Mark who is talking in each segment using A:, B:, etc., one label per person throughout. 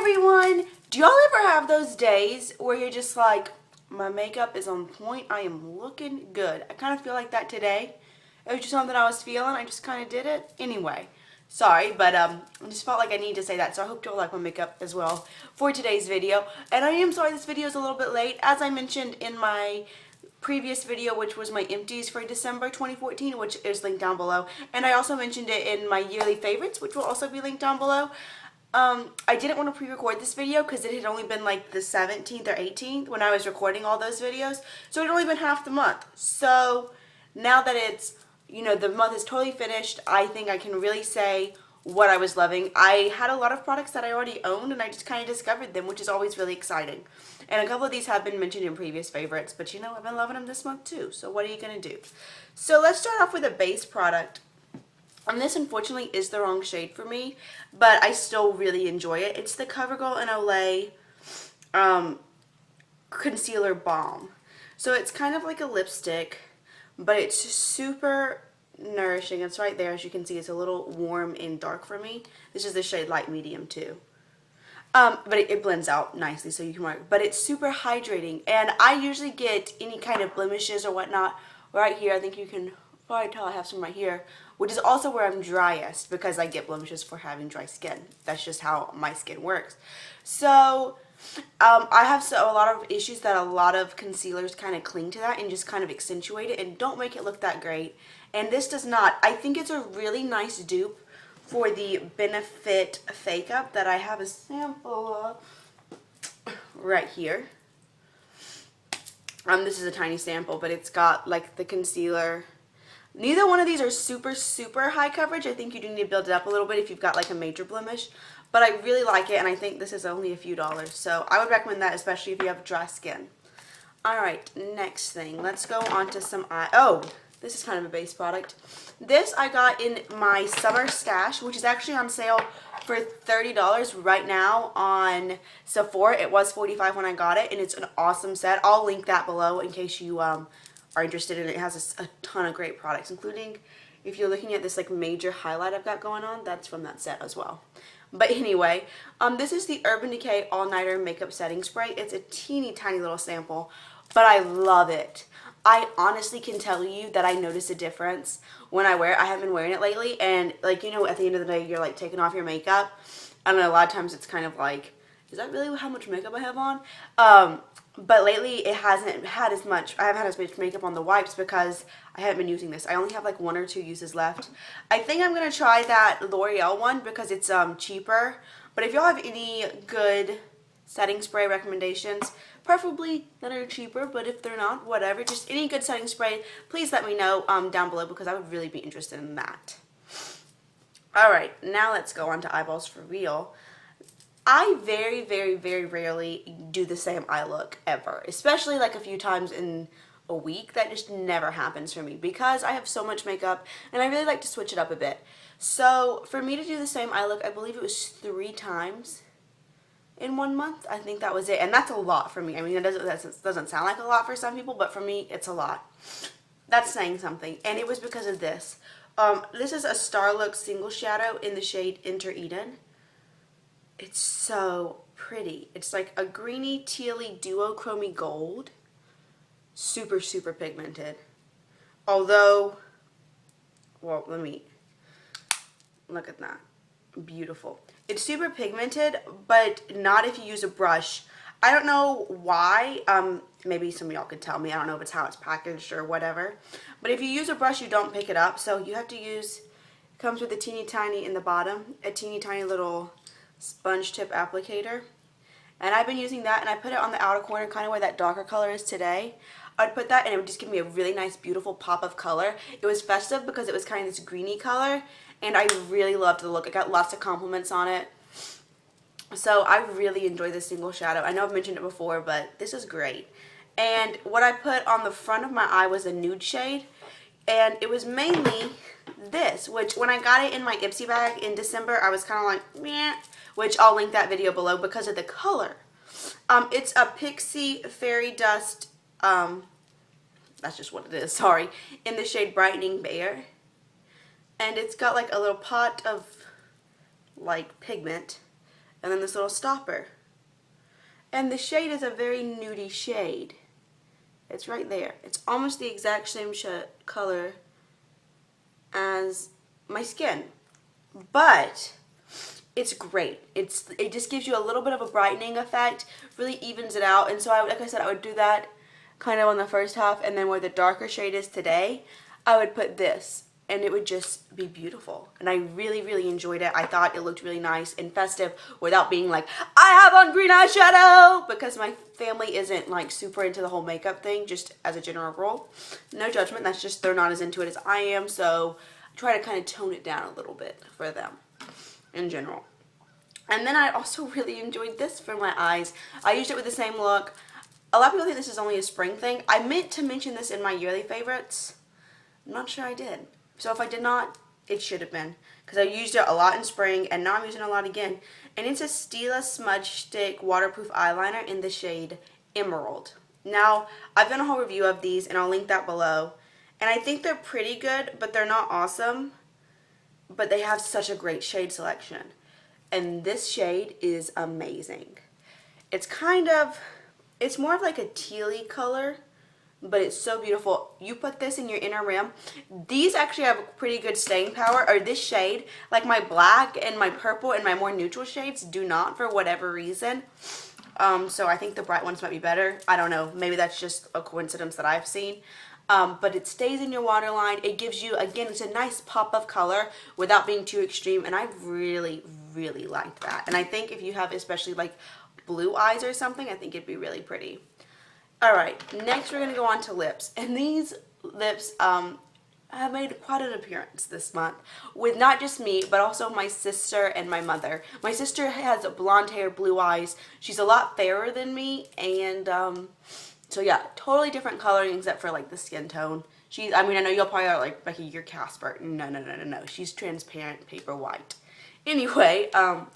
A: everyone! Do y'all ever have those days where you're just like, my makeup is on point, I am looking good? I kind of feel like that today. It was just something I was feeling, I just kind of did it. Anyway, sorry, but I just felt like I needed to say that, so I hope y'all like my makeup as well for today's video. And I am sorry this video is a little bit late. As I mentioned in my previous video, which was my empties for December 2014, which is linked down below, and I also mentioned it in my yearly favorites, which will also be linked down below. I didn't want to pre-record this video because it had only been like the 17th or 18th when I was recording all those videos, so it had only been half the month. So now that it's, you know, the month is totally finished, I think I can really say what I was loving. I had a lot of products that I already owned and I just kind of discovered them, which is always really exciting. And a couple of these have been mentioned in previous favorites, but you know, I've been loving them this month too, so what are you going to do? So let's start off with a base product. And this unfortunately is the wrong shade for me, but I still really enjoy it. It's the Covergirl and Olay Concealer Balm. So it's kind of like a lipstick, but it's super nourishing. It's right there, as you can see. It's a little warm and dark for me. This is the shade Light Medium too. But it blends out nicely, so you can wear it. But it's super hydrating, and I usually get any kind of blemishes or whatnot right here. I think you can probably tell I have some right here, which is also where I'm driest because I get blemishes for having dry skin. That's just how my skin works. So I have a lot of issues that a lot of concealers kind of cling to that and just kind of accentuate it and don't make it look that great. And this does not. I think it's a really nice dupe for the Benefit Fake Up that I have a sample of right here. This is a tiny sample, but it's got like the concealer. Neither one of these are super high coverage. I think you do need to build it up a little bit if you've got like a major blemish. But I really like it, and I think this is only a few dollars. So I would recommend that, especially if you have dry skin. Alright, next thing. Let's go on to some eye. Oh, this is kind of a base product. This I got in my summer stash, which is actually on sale for $30 right now on Sephora. It was $45 when I got it, and it's an awesome set. I'll link that below in case you are interested in it. It has a ton of great products, including if you're looking at this like major highlight I've got going on, that's from that set as well. But anyway, this is the Urban Decay All Nighter Makeup Setting Spray. It's a teeny tiny little sample, but I love it. I honestly can tell you that I notice a difference when I wear it. I haven't been wearing it lately, and like, you know, at the end of the day, you're like taking off your makeup. I don't know, a lot of times it's kind of like, is that really how much makeup I have on? But lately it hasn't had as much, I haven't had as much makeup on the wipes because I haven't been using this. I only have like 1 or 2 uses left. I think I'm going to try that L'Oreal one because it's cheaper. But if y'all have any good setting spray recommendations, preferably that are cheaper, but if they're not, whatever, just any good setting spray, please let me know down below because I would really be interested in that. Alright, now let's go on to eyeballs for real. I very rarely do the same eye look ever, especially like a few times in a week. That just never happens for me because I have so much makeup and I really like to switch it up a bit. So for me to do the same eye look, I believe it was 3 times in 1 month. I think that was it, and that's a lot for me. I mean, that doesn't sound like a lot for some people, but for me, it's a lot. That's saying something, and it was because of this. This is a Starlook Single Shadow in the shade Enter Eden. It's so pretty. It's like a greeny, tealy, duochromy gold. Super pigmented. Although, well, let me look at that. Beautiful. It's super pigmented, but not if you use a brush. I don't know why. Maybe some of y'all could tell me. I don't know if it's how it's packaged or whatever. But if you use a brush, you don't pick it up. So you have to use, it comes with a teeny tiny in the bottom, a teeny tiny little sponge tip applicator, and I've been using that, and I put it on the outer corner, kind of where that darker color is today. I'd put that and it would just give me a really nice beautiful pop of color. It was festive because it was kind of this greeny color, and I really loved the look. I got lots of compliments on it, so I really enjoy this single shadow. I know I've mentioned it before, but this is great. And what I put on the front of my eye was a nude shade, and it was mainly this, which when I got it in my Ipsy bag in December, I was kind of like, meh, which I'll link that video below because of the color. It's a Pixie Fairy Dust, that's just what it is, sorry, in the shade Brightening Bare. And it's got like a little pot of like pigment, and then this little stopper. And the shade is a very nudie shade. It's right there. It's almost the exact same color as my skin. But it's great. It just gives you a little bit of a brightening effect, really evens it out. And so, like I said, I would do that kind of on the first half, and then where the darker shade is today, I would put this, and it would just be beautiful. And I really, really enjoyed it. I thought it looked really nice and festive without being like, I have on green eyeshadow, because my family isn't like super into the whole makeup thing, just as a general rule. No judgment, that's just they're not as into it as I am, so I try to kind of tone it down a little bit for them in general. And then I also really enjoyed this for my eyes. I used it with the same look. A lot of people think this is only a spring thing. I meant to mention this in my yearly favorites. I'm not sure I did. So if I did not, it should have been. Because I used it a lot in spring, and now I'm using it a lot again. And it's a Stila Smudge Stick Waterproof Eyeliner in the shade Emerald. Now, I've done a whole review of these, and I'll link that below. And I think they're pretty good, but they're not awesome. But they have such a great shade selection. And this shade is amazing. It's it's more of like a tealy color, but it's so beautiful. You put this in your inner rim. These actually have pretty good staying power, or this shade, like my black and my purple and my more neutral shades do not for whatever reason. So I think the bright ones might be better. I don't know. Maybe that's just a coincidence that I've seen. But it stays in your waterline. It gives you, again, it's a nice pop of color without being too extreme. And I really, really liked that. And I think if you have especially like blue eyes or something, I think it'd be really pretty. Alright, next we're going to go on to lips. And these lips have made quite an appearance this month with not just me, but also my sister and my mother. My sister has blonde hair, blue eyes. She's a lot fairer than me, and so yeah, totally different coloring except for like the skin tone. I mean, I know you'll probably are like, Becky, you're Casper. No. She's transparent paper white. Anyway, and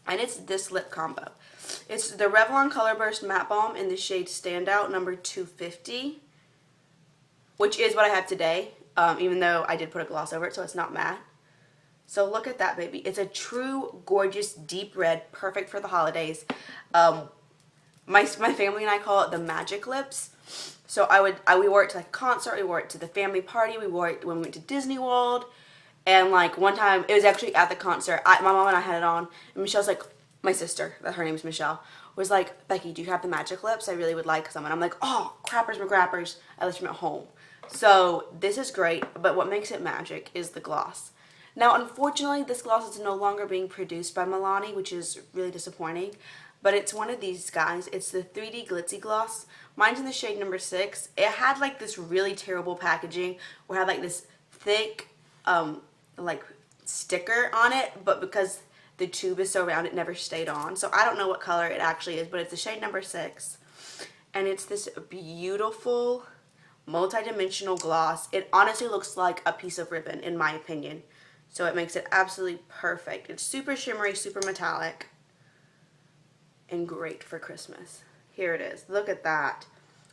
A: it's this lip combo. It's the Revlon Color Burst Matte Balm in the shade Standout number 250, which is what I have today, even though I did put a gloss over it, so it's not matte. So look at that, baby. It's a true, gorgeous, deep red, perfect for the holidays. My family and I call it the magic lips. So we wore it to like a concert, we wore it to the family party, we wore it when we went to Disney World, and like one time, it was actually at the concert, my mom and I had it on, and Michelle's like, my sister, her name is Michelle, was like, Becky, do you have the magic lips? I really would like some. And I'm like, oh, crappers McGrappers, I left them at home. So this is great, but what makes it magic is the gloss. Now, unfortunately, this gloss is no longer being produced by Milani, which is really disappointing. But it's one of these guys. It's the 3D Glitzy Gloss. Mine's in the shade number 6. It had like this really terrible packaging where it had like this thick like sticker on it, but because the tube is so round, it never stayed on. So I don't know what color it actually is, but it's the shade number 6. And it's this beautiful multi-dimensional gloss. It honestly looks like a piece of ribbon, in my opinion. So it makes it absolutely perfect. It's super shimmery, super metallic, and great for Christmas. Here it is. Look at that.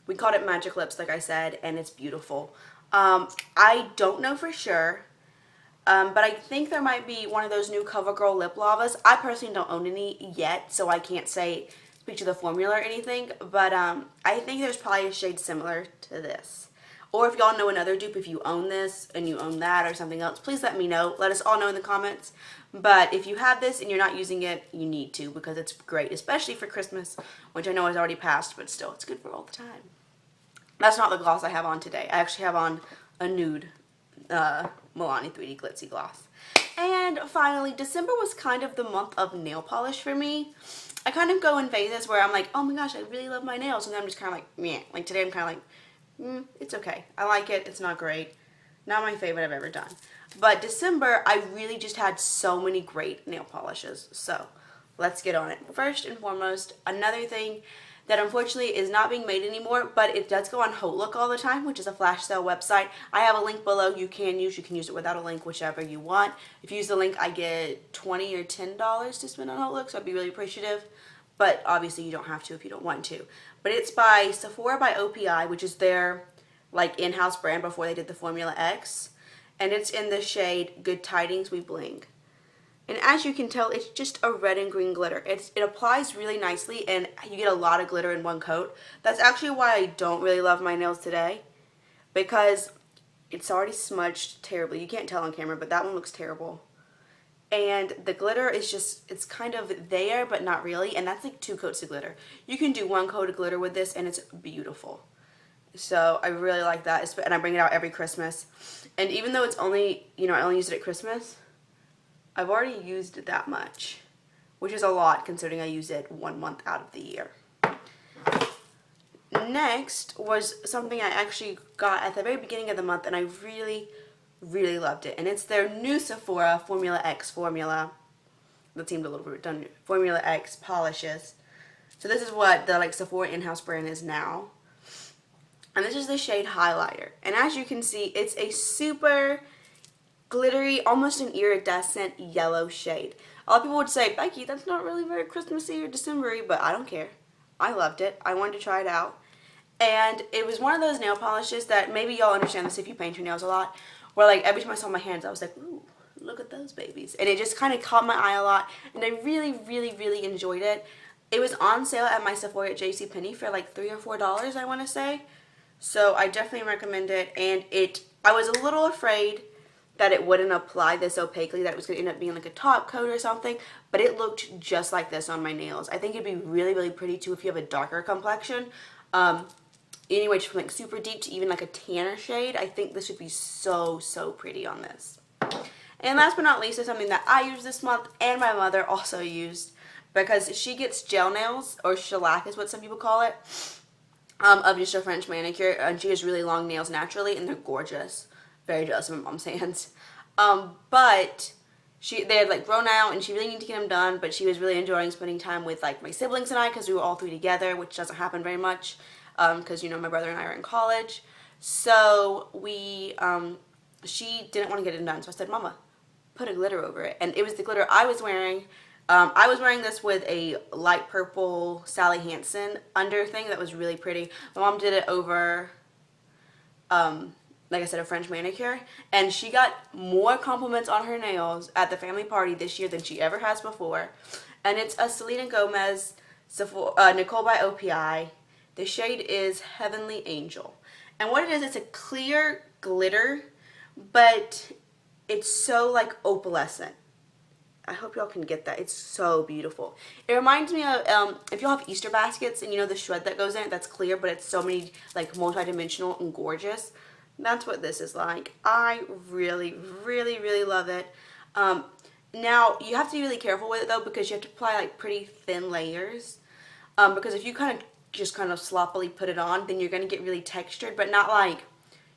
A: We called it Magic Lips, like I said, and it's beautiful. I don't know for sure, but I think there might be one of those new Covergirl lip lavas. I personally don't own any yet, so I can't speak to the formula or anything, but I think there's probably a shade similar to this. Or if y'all know another dupe, if you own this and you own that or something else, please let me know. Let us all know in the comments. But if you have this and you're not using it, you need to, because it's great, especially for Christmas, which I know has already passed, but still, it's good for all the time. That's not the gloss I have on today. I actually have on a nude Milani 3D Glitzy gloss. And finally, December was kind of the month of nail polish for me. I kind of go in phases where I'm like, oh my gosh, I really love my nails. And then I'm just kind of like, meh. Like today I'm kind of like, it's okay. I like it. It's not great. Not my favorite I've ever done. But December, I really just had so many great nail polishes. So let's get on it. First and foremost, another thing that unfortunately is not being made anymore, but it does go on HauteLook all the time, which is a flash sale website. I have a link below you can use it without a link, whichever you want. If you use the link, I get $20 or $10 to spend on HauteLook, so I'd be really appreciative. But obviously you don't have to if you don't want to. But it's by Sephora by OPI, which is their like in-house brand before they did the Formula X. And it's in the shade Good Tidings We Bling. And as you can tell, it's just a red and green glitter. It applies really nicely, and you get a lot of glitter in one coat. That's actually why I don't really love my nails today, because it's already smudged terribly. You can't tell on camera, but that one looks terrible. And the glitter is just, it's kind of there, but not really. And that's like 2 coats of glitter. You can do 1 coat of glitter with this, and it's beautiful. So I really like that. And I bring it out every Christmas. And even though it's only, you know, I only use it at Christmas, I've already used that much, which is a lot considering I use it 1 month out of the year. Next was something I actually got at the very beginning of the month, and I really loved it, and it's their new Sephora Formula X formula. That seemed a little bit done. Formula X polishes. So this is what the like Sephora in-house brand is now, and this is the shade Highlighter. And as you can see, it's a super glittery, almost an iridescent yellow shade. A lot of people would say, Becky, that's not really very Christmassy or December-y, but I don't care. I loved it. I wanted to try it out, and it was one of those nail polishes that maybe y'all understand this if you paint your nails a lot, where like every time I saw my hands, I was like, ooh, look at those babies. And it just kind of caught my eye a lot, and I really enjoyed it. It was on sale at my Sephora at JCPenney for like $3 or $4, I want to say. So I definitely recommend it. And I was a little afraid that it wouldn't apply this opaquely, that it was going to end up being like a top coat or something, but it looked just like this on my nails. I think it'd be really pretty too if you have a darker complexion. Anyway, just from like super deep to even like a tanner shade, I think this would be so pretty on this. And last but not least is something that I used this month and my mother also used, because she gets gel nails, or shellac is what some people call it, of just a French manicure, and she has really long nails naturally, and they're gorgeous. Very jealous of my mom's hands. But they had like grown out, and she really needed to get them done, but she was really enjoying spending time with like my siblings and I, because we were all 3 together, which doesn't happen very much. Because, you know, my brother and I are in college. So she didn't want to get it done. So I said, Mama, put a glitter over it. And it was the glitter I was wearing. I was wearing this with a light purple Sally Hansen under thing that was really pretty. My mom did it over, like I said, a French manicure. And she got more compliments on her nails at the family party this year than she ever has before. And it's a Selena Gomez Nicole by OPI. The shade is Heavenly Angel. And what it is, it's a clear glitter, but it's so like opalescent. I hope y'all can get that. It's so beautiful. It reminds me of, if y'all have Easter baskets and you know the shred that goes in it, that's clear, but it's so many like multi-dimensional and gorgeous. That's what this is like. I really love it. Now, you have to be really careful with it though, because you have to apply like pretty thin layers. Because if you just kind of sloppily put it on, then you're going to get really textured, but not like,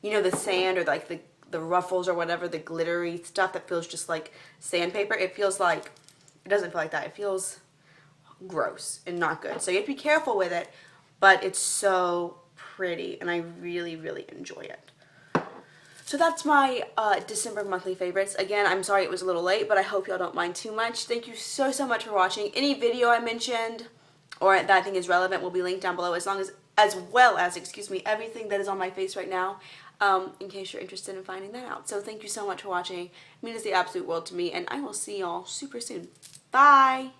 A: you know, the sand or like the ruffles or whatever, the glittery stuff that feels just like sandpaper. It feels like, it doesn't feel like that. It feels gross and not good. So you have to be careful with it, but it's so pretty, and I really enjoy it. So that's my December monthly favorites. Again, I'm sorry it was a little late, but I hope y'all don't mind too much. Thank you so much for watching. Any video I mentioned or that I think is relevant will be linked down below, as well as everything that is on my face right now, in case you're interested in finding that out. So thank you so much for watching. It means the absolute world to me, and I will see y'all super soon. Bye!